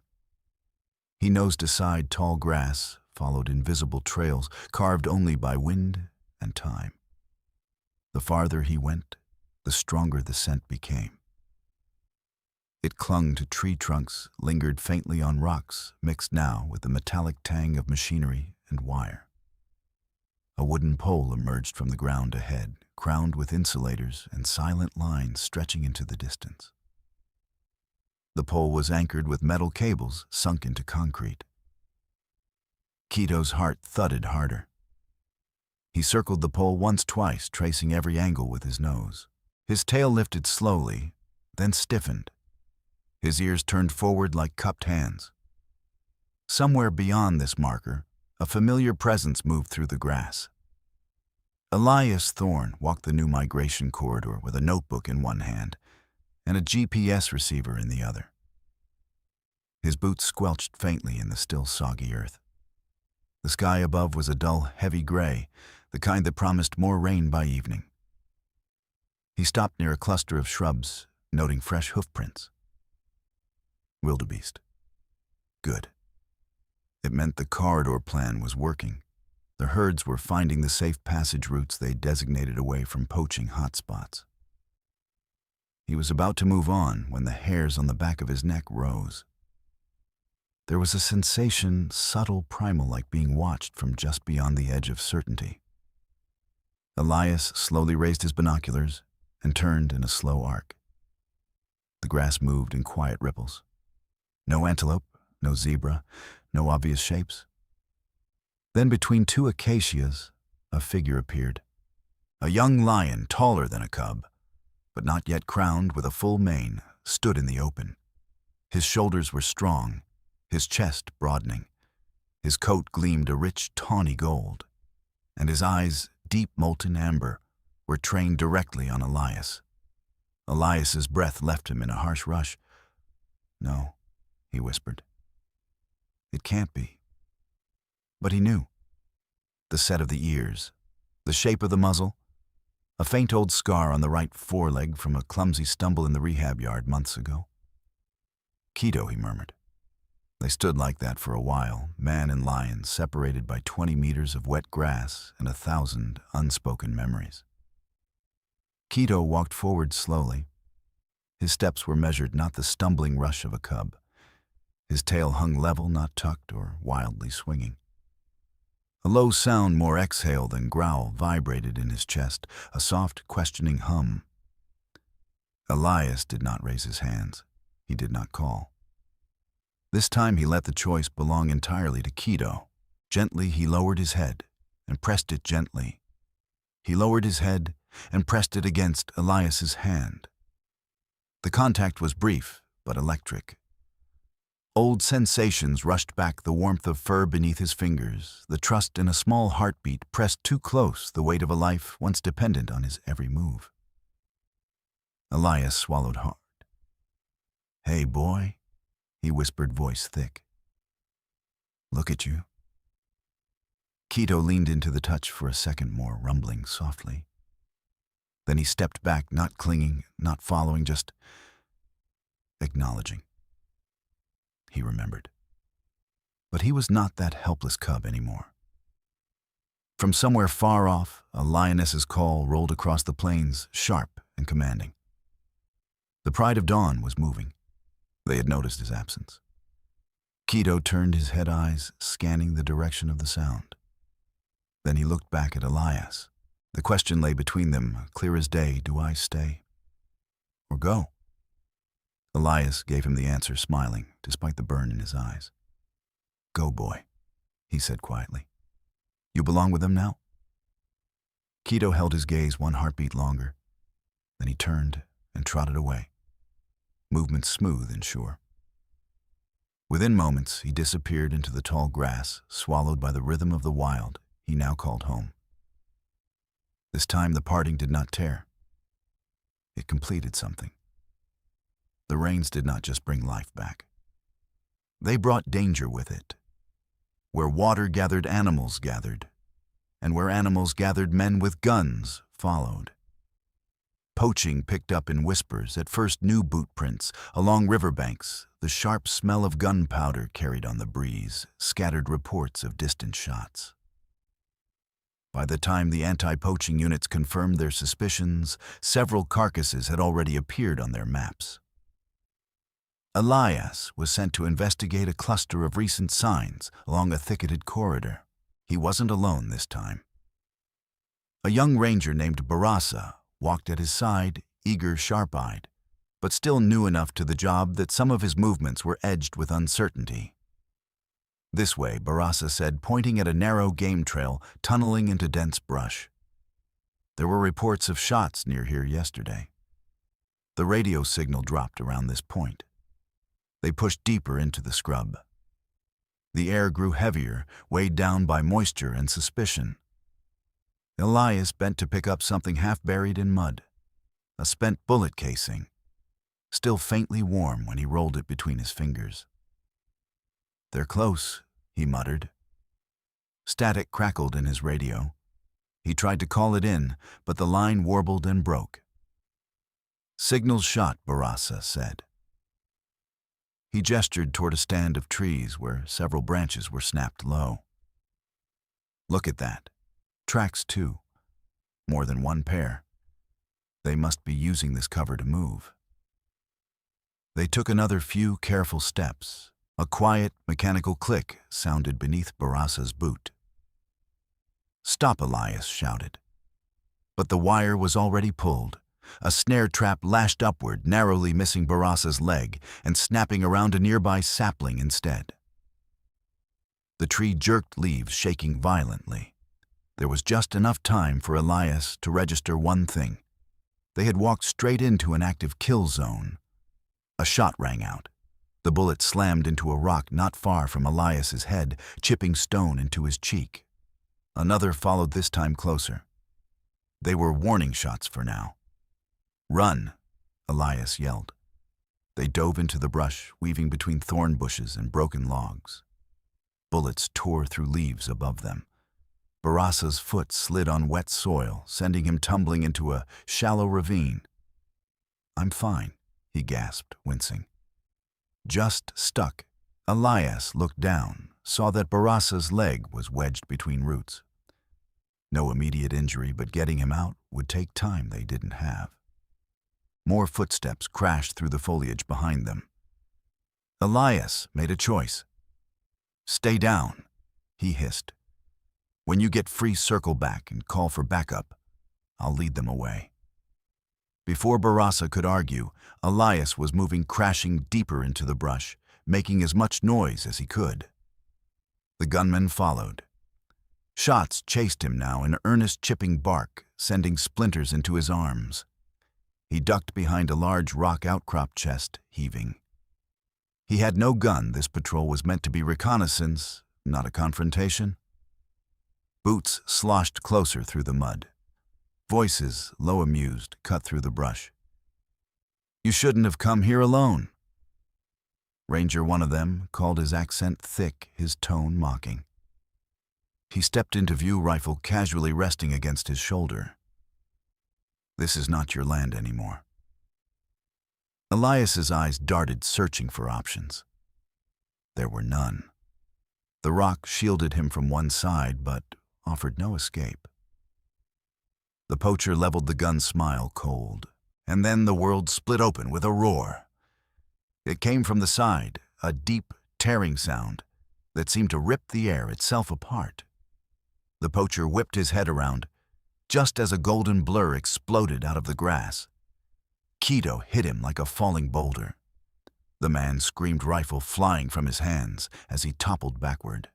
He nosed aside tall grass, followed invisible trails carved only by wind and time. The farther he went, the stronger the scent became. It clung to tree trunks, lingered faintly on rocks, mixed now with the metallic tang of machinery and wire. A wooden pole emerged from the ground ahead, crowned with insulators and silent lines stretching into the distance. The pole was anchored with metal cables sunk into concrete. Keto's heart thudded harder. He circled the pole twice, tracing every angle with his nose. His tail lifted slowly, then stiffened. His ears turned forward like cupped hands. Somewhere beyond this marker, a familiar presence moved through the grass. Elias Thorne walked the new migration corridor with a notebook in one hand and a GPS receiver in the other. His boots squelched faintly in the still soggy earth. The sky above was a dull, heavy gray, the kind that promised more rain by evening. He stopped near a cluster of shrubs, noting fresh hoofprints. Wildebeest. Good. It meant the corridor plan was working. The herds were finding the safe passage routes they designated away from poaching hotspots. He was about to move on when the hairs on the back of his neck rose. There was a sensation, subtle, primal, like being watched from just beyond the edge of certainty. Elias slowly raised his binoculars and turned in a slow arc. The grass moved in quiet ripples. No antelope, no zebra, no obvious shapes. Then between two acacias, a figure appeared. A young lion, taller than a cub, but not yet crowned with a full mane, stood in the open. His shoulders were strong, his chest broadening. His coat gleamed a rich, tawny gold, and his eyes, deep molten amber, were trained directly on Elias. Elias's breath left him in a harsh rush. "No," he whispered. "It can't be." But he knew. The set of the ears, the shape of the muzzle, a faint old scar on the right foreleg from a clumsy stumble in the rehab yard months ago. "Keto," he murmured. They stood like that for a while, man and lion, separated by 20 meters of wet grass and 1,000 unspoken memories. Keto walked forward slowly. His steps were measured, not the stumbling rush of a cub. His tail hung level, not tucked or wildly swinging. A low sound, more exhale than growl, vibrated in his chest, a soft, questioning hum. Elias did not raise his hands. He did not call. This time he let the choice belong entirely to Keto. Gently he lowered his head and pressed it gently. He lowered his head and pressed it against Elias's hand. The contact was brief but electric. Old sensations rushed back, the warmth of fur beneath his fingers, the trust in a small heartbeat pressed too close, the weight of a life once dependent on his every move. Elias swallowed hard. "Hey, boy," he whispered, voice thick. "Look at you." Quito leaned into the touch for a second more, rumbling softly. Then he stepped back, not clinging, not following, just acknowledging. He remembered. But he was not that helpless cub anymore. From somewhere far off, a lioness's call rolled across the plains, sharp and commanding. The pride of dawn was moving. They had noticed his absence. Quito turned his head, eyes scanning the direction of the sound. Then he looked back at Elias. The question lay between them, clear as day: do I stay or go? Elias gave him the answer, smiling, despite the burn in his eyes. "Go, boy," he said quietly. "You belong with them now?" Quito held his gaze one heartbeat longer. Then he turned and trotted away, movement smooth and sure. Within moments, he disappeared into the tall grass, swallowed by the rhythm of the wild he now called home. This time the parting did not tear. It completed something. The rains did not just bring life back. They brought danger with it. Where water gathered, animals gathered. And where animals gathered, men with guns followed. Poaching picked up in whispers, at first new boot prints. Along riverbanks, the sharp smell of gunpowder carried on the breeze, scattered reports of distant shots. By the time the anti-poaching units confirmed their suspicions, several carcasses had already appeared on their maps. Elias was sent to investigate a cluster of recent signs along a thicketed corridor. He wasn't alone this time. A young ranger named Barasa walked at his side, eager, sharp-eyed, but still new enough to the job that some of his movements were edged with uncertainty. "This way," Barasa said, pointing at a narrow game trail tunneling into dense brush. "There were reports of shots near here yesterday. The radio signal dropped around this point." They pushed deeper into the scrub. The air grew heavier, weighed down by moisture and suspicion. Elias bent to pick up something half buried in mud, a spent bullet casing, still faintly warm when he rolled it between his fingers. "They're close," he muttered. Static crackled in his radio. He tried to call it in, but the line warbled and broke. "Signal's shot," Barasa said. He gestured toward a stand of trees where several branches were snapped low. "Look at that. Tracks, too. More than one pair. They must be using this cover to move." They took another few careful steps. A quiet, mechanical click sounded beneath Barasa's boot. "Stop!" Elias shouted. But the wire was already pulled. A snare trap lashed upward, narrowly missing Barasa's leg and snapping around a nearby sapling instead. The tree jerked leaves, shaking violently. There was just enough time for Elias to register one thing. They had walked straight into an active kill zone. A shot rang out. The bullet slammed into a rock not far from Elias's head, chipping stone into his cheek. Another followed, this time closer. They were warning shots for now. "Run!" Elias yelled. They dove into the brush, weaving between thorn bushes and broken logs. Bullets tore through leaves above them. Barasa's foot slid on wet soil, sending him tumbling into a shallow ravine. "I'm fine," he gasped, wincing. Just stuck. Elias looked down, saw that Barasa's leg was wedged between roots. No immediate injury, but getting him out would take time they didn't have. More footsteps crashed through the foliage behind them. Elias made a choice. "Stay down," he hissed. "When you get free, circle back and call for backup. I'll lead them away." Before Barasa could argue, Elias was moving, crashing deeper into the brush, making as much noise as he could. The gunman followed. Shots chased him now, an earnest chipping bark, sending splinters into his arms. He ducked behind a large rock outcrop chest, heaving. He had no gun. This patrol was meant to be reconnaissance, not a confrontation. Boots sloshed closer through the mud. Voices, low amused, cut through the brush. "You shouldn't have come here alone." Ranger, one of them, called, his accent thick, his tone mocking. He stepped into view, rifle casually resting against his shoulder. "This is not your land anymore." Elias's eyes darted, searching for options. There were none. The rock shielded him from one side, but offered no escape. The poacher leveled the gun, smile cold, and then the world split open with a roar. It came from the side, a deep, tearing sound that seemed to rip the air itself apart. The poacher whipped his head around, just as a golden blur exploded out of the grass. Keto hit him like a falling boulder. The man screamed, rifle flying from his hands as he toppled backward.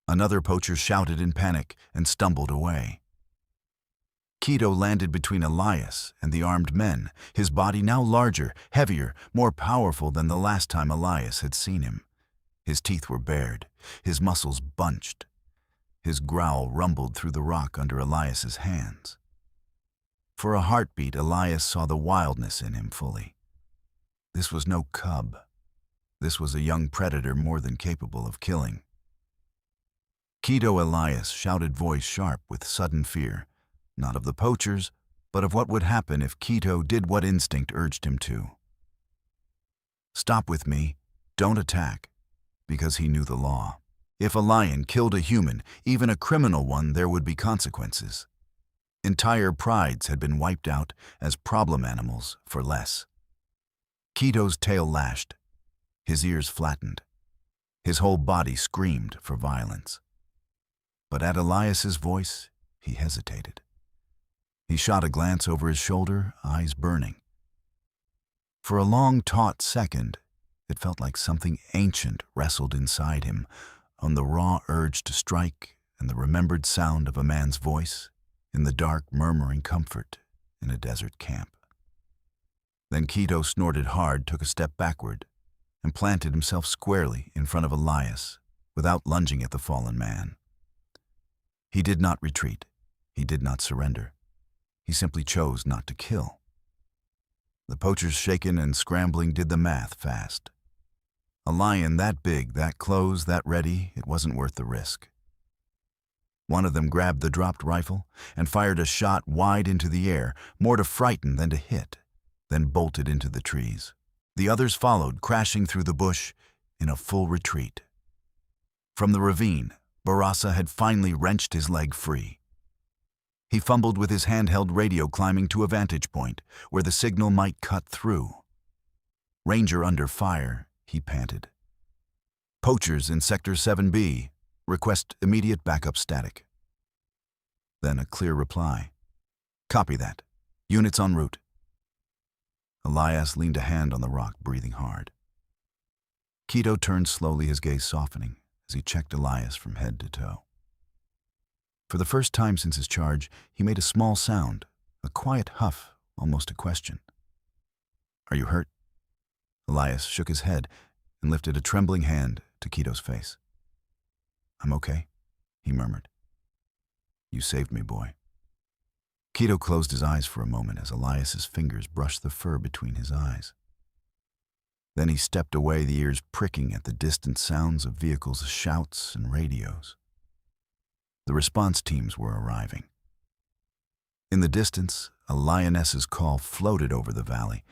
Another poacher shouted in panic and stumbled away. Keto landed between Elias and the armed men, his body now larger, heavier, more powerful than the last time Elias had seen him. His teeth were bared, his muscles bunched. His growl rumbled through the rock under Elias's hands. For a heartbeat, Elias saw the wildness in him fully. This was no cub. This was a young predator more than capable of killing. Keto Elias shouted, voice sharp with sudden fear, not of the poachers, but of what would happen if Keto did what instinct urged him to. "Stop with me, don't attack," because he knew the law. If a lion killed a human, even a criminal one, there would be consequences. Entire prides had been wiped out as problem animals for less. Keto's tail lashed, his ears flattened, his whole body screamed for violence. But at Elias's voice, he hesitated. He shot a glance over his shoulder, eyes burning. For a long, taut second, it felt like something ancient wrestled inside him, on the raw urge to strike and the remembered sound of a man's voice in the dark, murmuring comfort in a desert camp. Then Keto snorted hard, took a step backward, and planted himself squarely in front of Elias without lunging at the fallen man. He did not retreat. He did not surrender. He simply chose not to kill. The poachers, shaken and scrambling, did the math fast. A lion that big, that close, that ready, it wasn't worth the risk. One of them grabbed the dropped rifle and fired a shot wide into the air, more to frighten than to hit, then bolted into the trees. The others followed, crashing through the bush in a full retreat. From the ravine, Barasa had finally wrenched his leg free. He fumbled with his handheld radio, climbing to a vantage point where the signal might cut through. "Ranger under fire," he panted. "Poachers in Sector 7B. Request immediate backup static." Then a clear reply. "Copy that. Units en route." Elias leaned a hand on the rock, breathing hard. Keto turned slowly, his gaze softening as he checked Elias from head to toe. For the first time since his charge, he made a small sound, a quiet huff, almost a question. "Are you hurt?" Elias shook his head and lifted a trembling hand to Keto's face. "I'm okay," he murmured. "You saved me, boy." Keto closed his eyes for a moment as Elias's fingers brushed the fur between his eyes. Then he stepped away, the ears pricking at the distant sounds of vehicles, shouts, and radios. The response teams were arriving. In the distance, a lioness's call floated over the valley.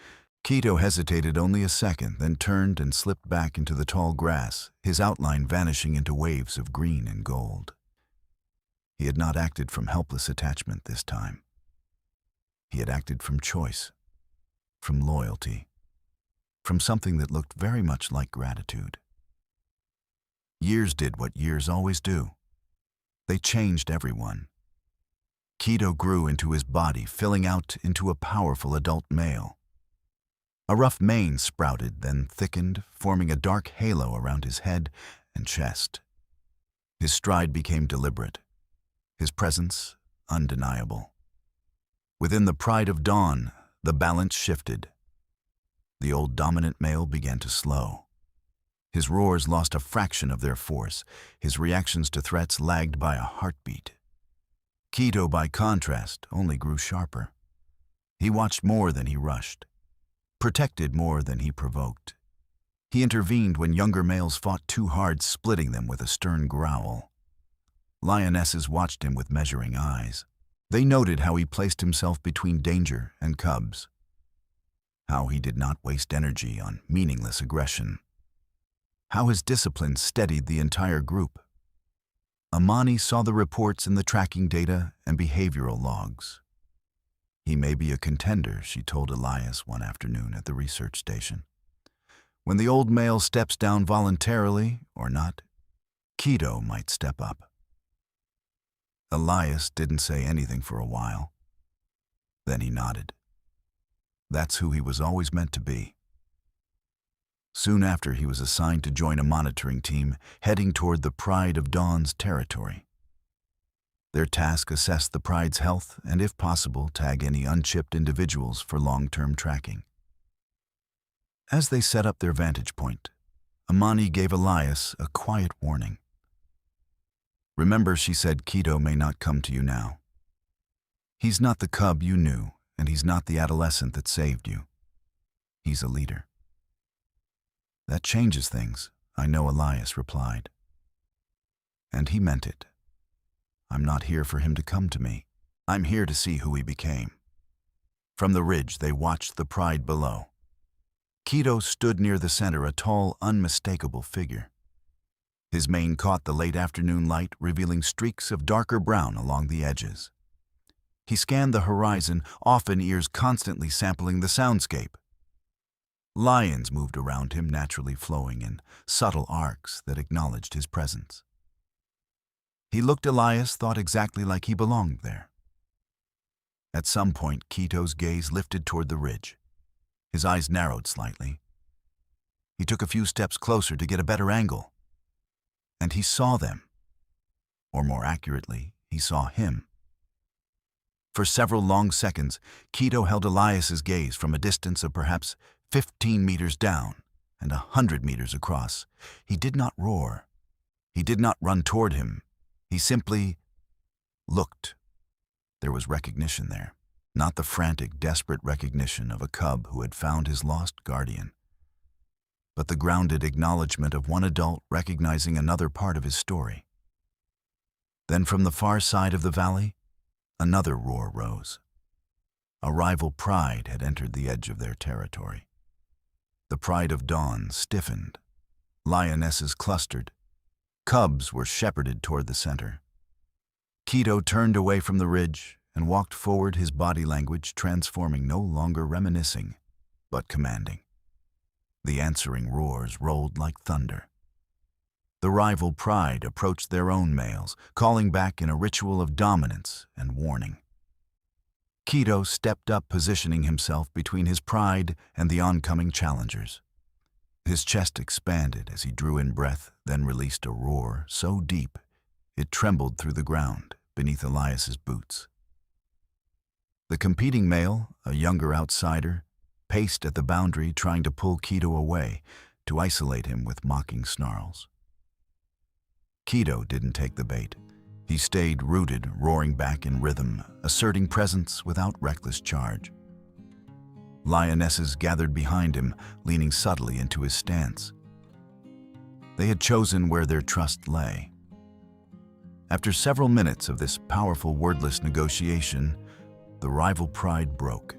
Keto hesitated only a second, then turned and slipped back into the tall grass, his outline vanishing into waves of green and gold. He had not acted from helpless attachment this time. He had acted from choice, from loyalty, from something that looked very much like gratitude. Years did what years always do. They changed everyone. Keto grew into his body, filling out into a powerful adult male. A rough mane sprouted, then thickened, forming a dark halo around his head and chest. His stride became deliberate, his presence undeniable. Within the pride of dawn, the balance shifted. The old dominant male began to slow. His roars lost a fraction of their force. His reactions to threats lagged by a heartbeat. Keto, by contrast, only grew sharper. He watched more than he rushed, protected more than he provoked. He intervened when younger males fought too hard, splitting them with a stern growl. Lionesses watched him with measuring eyes. They noted how he placed himself between danger and cubs, how he did not waste energy on meaningless aggression, how his discipline steadied the entire group. Amani saw the reports in the tracking data and behavioral logs. "He may be a contender," she told Elias one afternoon at the research station. "When the old male steps down voluntarily or not, Keto might step up." Elias didn't say anything for a while. Then he nodded. That's who he was always meant to be. Soon after, he was assigned to join a monitoring team heading toward the Pride of Dawn's territory. Their task assessed the pride's health and, if possible, tag any unchipped individuals for long-term tracking. As they set up their vantage point, Amani gave Elias a quiet warning. "Remember," she said, "Keto may not come to you now. He's not the cub you knew, and he's not the adolescent that saved you. He's a leader." "That changes things," I know, Elias replied. And he meant it. "I'm not here for him to come to me. I'm here to see who he became." From the ridge, they watched the pride below. Keto stood near the center, a tall, unmistakable figure. His mane caught the late afternoon light, revealing streaks of darker brown along the edges. He scanned the horizon, often ears constantly sampling the soundscape. Lions moved around him, naturally flowing in subtle arcs that acknowledged his presence. He looked, Elias thought, exactly like he belonged there. At some point, Keto's gaze lifted toward the ridge. His eyes narrowed slightly. He took a few steps closer to get a better angle. And he saw them. Or more accurately, he saw him. For several long seconds, Keto held Elias's gaze from a distance of perhaps 15 meters down and 100 meters across. He did not roar. He did not run toward him. He simply looked. There was recognition there, not the frantic, desperate recognition of a cub who had found his lost guardian, but the grounded acknowledgement of one adult recognizing another part of his story. Then from the far side of the valley, another roar rose. A rival pride had entered the edge of their territory. The Pride of Dawn stiffened. Lionesses clustered. Cubs were shepherded toward the center. Keto turned away from the ridge and walked forward, his body language transforming, no longer reminiscing, but commanding. The answering roars rolled like thunder. The rival pride approached their own males, calling back in a ritual of dominance and warning. Keto stepped up, positioning himself between his pride and the oncoming challengers. His chest expanded as he drew in breath, then released a roar so deep it trembled through the ground beneath Elias's boots. The competing male, a younger outsider, paced at the boundary, trying to pull Keto away, to isolate him with mocking snarls. Keto didn't take the bait. He stayed rooted, roaring back in rhythm, asserting presence without reckless charge. Lionesses gathered behind him, leaning subtly into his stance. They had chosen where their trust lay. After several minutes of this powerful wordless negotiation, the rival pride broke.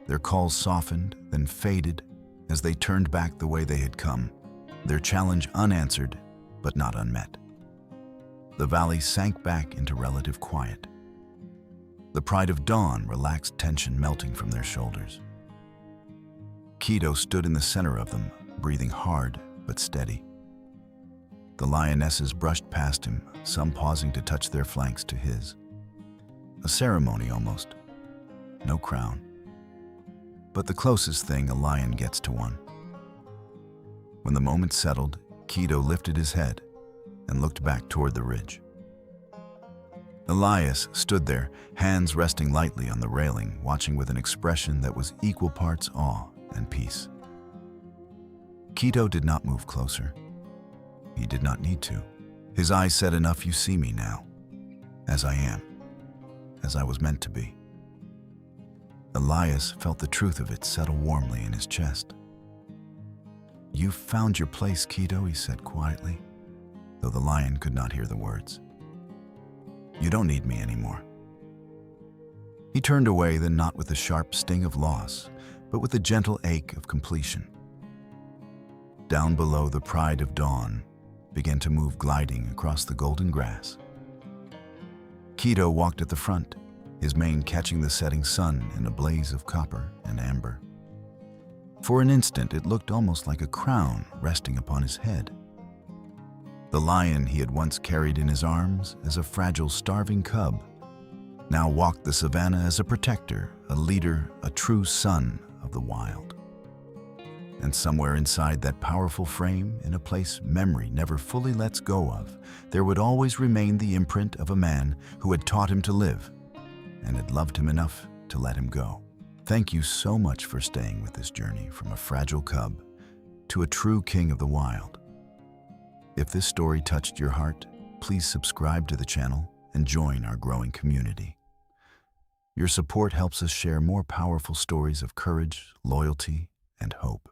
Their calls softened, then faded as they turned back the way they had come, their challenge unanswered but not unmet. The valley sank back into relative quiet. The Pride of Dawn relaxed, tension melting from their shoulders. Keto stood in the center of them, breathing hard but steady. The lionesses brushed past him, some pausing to touch their flanks to his. A ceremony almost. No crown, but the closest thing a lion gets to one. When the moment settled, Keto lifted his head and looked back toward the ridge. Elias stood there, hands resting lightly on the railing, watching with an expression that was equal parts awe and peace. Keto did not move closer. He did not need to. His eyes said enough, you see me now, as I am, as I was meant to be. Elias felt the truth of it settle warmly in his chest. You've found your place, Keto, he said quietly, though the lion could not hear the words. You don't need me anymore. He turned away, then not with the sharp sting of loss, but with the gentle ache of completion. Down below, the pride of dawn began to move, gliding across the golden grass. Keto walked at the front, his mane catching the setting sun in a blaze of copper and amber. For an instant, it looked almost like a crown resting upon his head. The lion he had once carried in his arms as a fragile, starving cub now walked the savannah as a protector, a leader, a true son of the wild. And somewhere inside that powerful frame, in a place memory never fully lets go of, there would always remain the imprint of a man who had taught him to live and had loved him enough to let him go. Thank you so much for staying with this journey from a fragile cub to a true king of the wild. If this story touched your heart, please subscribe to the channel and join our growing community. Your support helps us share more powerful stories of courage, loyalty, and hope.